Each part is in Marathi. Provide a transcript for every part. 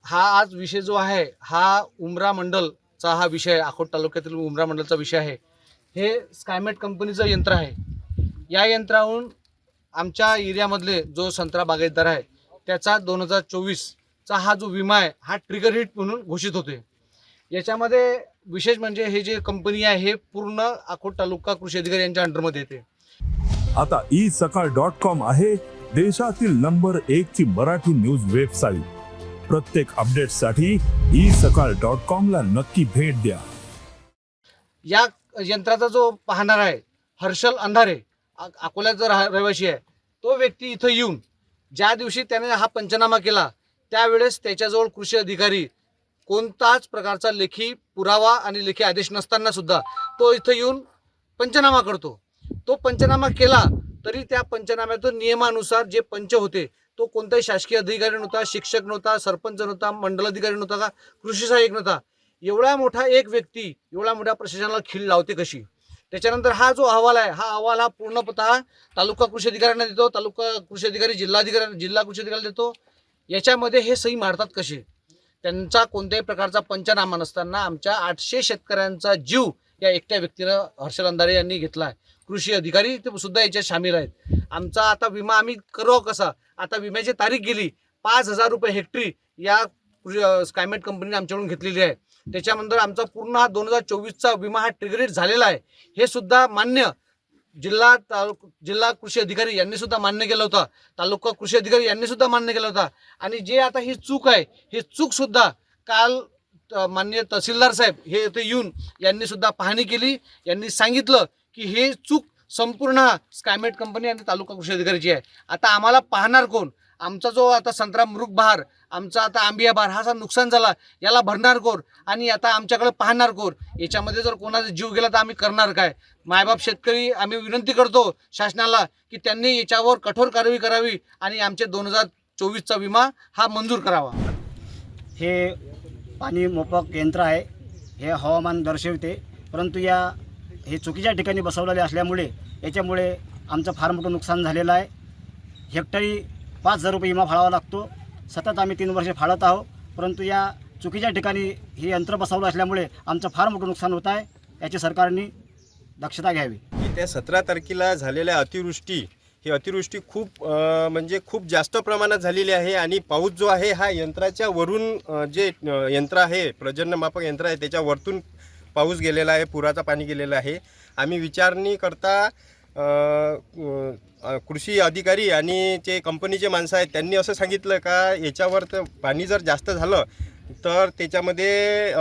हा आज विषय जो आहे हा उमरा मंडलचा हा विषय आहे, अकोट तालुक्यातील उमरा मंडलचा विषय आहे। हे स्कायमेट कंपनीचं यंत्र आहे। या यंत्रावरून आमच्या एरियामधले जो संत्रा बागायतदार आहे त्याचा 2024चा हा जो विमा आहे हा ट्रिगर हिट म्हणून घोषित होते। याच्यामध्ये विशेष म्हणजे हे जे कंपनी आहे हे पूर्ण अकोट तालुका कृषी अधिकारी यांच्या अंडरमध्ये येते। आता isakal.com आहे देशातील नंबर 1 ची मराठी न्यूज वेबसाईट। प्रत्येक अपडेटसाठी isakal.com ला नक्की भेट द्या। या यंत्राचा जो पाहणार आहे हर्षल अंधारे, अकोल्याचा रहिवासी आहे। तो व्यक्ती इथं येऊन ज्या दिवशी त्याने हा पंचनामा केला त्यावेळेस त्याच्याजवळ कृषी अधिकारी कोणताच प्रकारचा लेखी पुरावा आणि लेखी आदेश नसताना सुद्धा तो इथं येऊन पंचनामा करतो। तो पंचनामा केला तरी त्या पंचनाम्यातून नियमानुसार जे पंच होते तो कोणताही शासकीय अधिकारी नव्हता, शिक्षक नव्हता, सरपंच नव्हता, मंडल अधिकारी नव्हता का कृषी सहाय्यक नव्हता। एवढा मोठा एक व्यक्ती एवढ्या मोठ्या प्रशासनाला खीळ लावते कशी? त्याच्यानंतर हा जो अहवाल आहे हा अहवाल हा पूर्णतः तालुका कृषी अधिकाऱ्यांना देतो, तालुका कृषी अधिकारी जिल्हा कृषी अधिकाऱ्याला देतो। याच्यामध्ये हे सही मारतात कसे? त्यांचा कोणत्याही प्रकारचा पंचनामा नसताना आमच्या 800 शेतकऱ्यांचा जीव या एकट्या व्यक्तीनं हर्षल अंधारे यांनी घेतला आहे। कृषी अधिकारी ते सुद्धा याच्यात सामील आहेत। आमचा आता विमा आम्ही करू कसा? आता विम्याची तारीख गेली, 5000 रुपये हेक्टरी या स्कायमेट कंपनीने आमच्याकडून घेतलेली आहे। त्याच्यानंतर आमचा पूर्ण हा 2024चा विमा हा ट्रिगरेट झालेला आहे हे सुद्धा मान्य जिल्हा कृषी अधिकारी यांनी सुद्धा मान्य केलं होतं, तालुका कृषी अधिकारी यांनी सुद्धा मान्य केलं होतं। आणि जे आता ही चूक आहे ही चूक सुद्धा काल माननीय तहसीलदार साहेब हे इथे येऊन यांनी सुद्धा पाहणी केली। यांनी सांगितलं की हे चूक संपूर्ण स्कायमेट कंपनी आणि तालुका कृषी अधिकारीची आहे। आता आम्हाला पाहणार कोण? आमचा जो आता संत्रा मृग बहार, आमचा आता आंबिया बहार हा नुकसान झाला याला भरणार कोण? आणि आता आमच्याकडे पाहणार कोण? याच्यामध्ये जर कोणाचा जीव गेला तर आम्ही करणार काय? मायबाप शेतकरी आम्ही विनंती करतो शासनाला की त्यांनी याच्यावर कठोर कारवाई करावी आणि आमचे 2024चा विमा हा मंजूर करावा। हे पाणी मोपक यंत्र आहे, हे हवामान दर्शवते, परंतु हे चुकीच्या ठिकाणी बसवलेले असल्यामुळे याच्यामुळे आमचं फार मोठं नुकसान झालेलं आहे। हेक्टरी 5000 रुपये विमा फाळावा लागतो। सतत आम्ही 3 वर्षे फाळत आहोत, परंतु या चुकीच्या ठिकाणी हे यंत्र बसवलं असल्यामुळे आमचं फार मोठं नुकसान होत आहे। याची सरकारने दक्षता घ्यावी। त्या 17 तारखेला झालेल्या अतिवृष्टी ही अतिवृष्टी खूप जास्त प्रमाणात झालेली आहे आणि पाऊस जो आहे हा यंत्राच्या वरून जे यंत्र आहे प्रजननमापक यंत्र आहे त्याच्या वरतून पाऊस गेलेला आहे, पुराचा पाणी गेलेलं आहे। आम्ही विचारणी करता कृषी अधिकारी आणि जे कंपनीचे माणसं आहेत त्यांनी असं सांगितलं का याच्यावर तर पाणी जर जास्त झालं तर त्याच्यामध्ये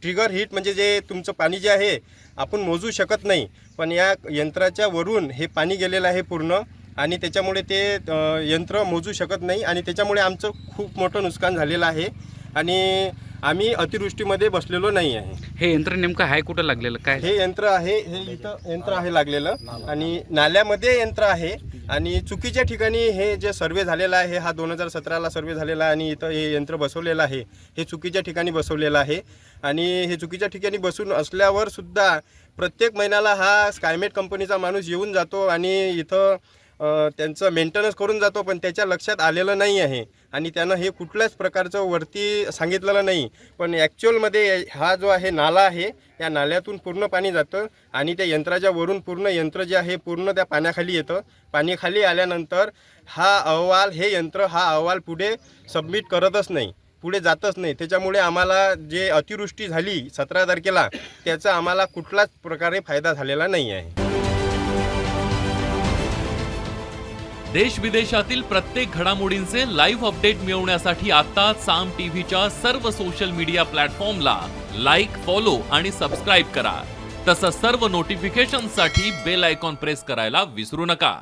ट्रिगर हिट म्हणजे जे तुमचं पाणी जे आहे आपण मोजू शकत नाही, पण या यंत्राच्या वरून हे पाणी गेलेलं आहे पूर्ण आणि त्याच्यामुळे ते यंत्र मोजू शकत नाही आणि त्याच्यामुळे आमचं खूप मोठं नुकसान झालेलं आहे आणि आम्ही अतिवृष्टीमध्ये बसलेलो नाही आहे। हे यंत्र नेमकं आहे कुठं लागलेलं काय? हे यंत्र आहे, हे इथं यंत्र आहे लागलेलं आणि नाल्यामध्ये यंत्र आहे आणि चुकीच्या ठिकाणी हे जे सर्वे झालेला आहे हा 2017ला सर्वे झालेला आहे आणि इथं हे यंत्र बसवलेलं आहे हे चुकीच्या ठिकाणी बसवलेलं आहे आणि हे चुकीच्या ठिकाणी बसून असल्यावर सुद्धा प्रत्येक महिन्याला हा स्कायमेट कंपनीचा माणूस येऊन जातो आणि इथं त्यांचं मेंटेनन्स करून जातो, पण त्याच्या लक्षात आलेलं नाही आहे आणि त्यानं हे कुठल्याच प्रकारचं वरती सांगितलेलं नाही। पण ॲक्च्युअलमध्ये हा जो आहे नाला आहे या नाल्यातून पूर्ण पाणी जातं आणि त्या यंत्राच्या वरून पूर्ण यंत्र जे आहे पूर्ण त्या पाण्याखाली येतं। पाणी खाली आल्यानंतर हे यंत्र हा अहवाल पुढे सबमिट करतच नाही, पुढे जातच नाही। त्याच्यामुळे आम्हाला जे अतिवृष्टी झाली 17 तारखेला त्याचा आम्हाला कुठलाच प्रकारे फायदा झालेला नाही आहे। देश विदेशातील प्रत्येक घडामोडींचे लाईव्ह अपडेट मिळवण्यासाठी आता साम टीव्हीच्या सर्व सोशल मीडिया प्लॅटफॉर्मला लाईक, फॉलो आणि सबस्क्राईब करा। तसंच सर्व नोटिफिकेशनसाठी बेल आयकॉन प्रेस करायला विसरू नका।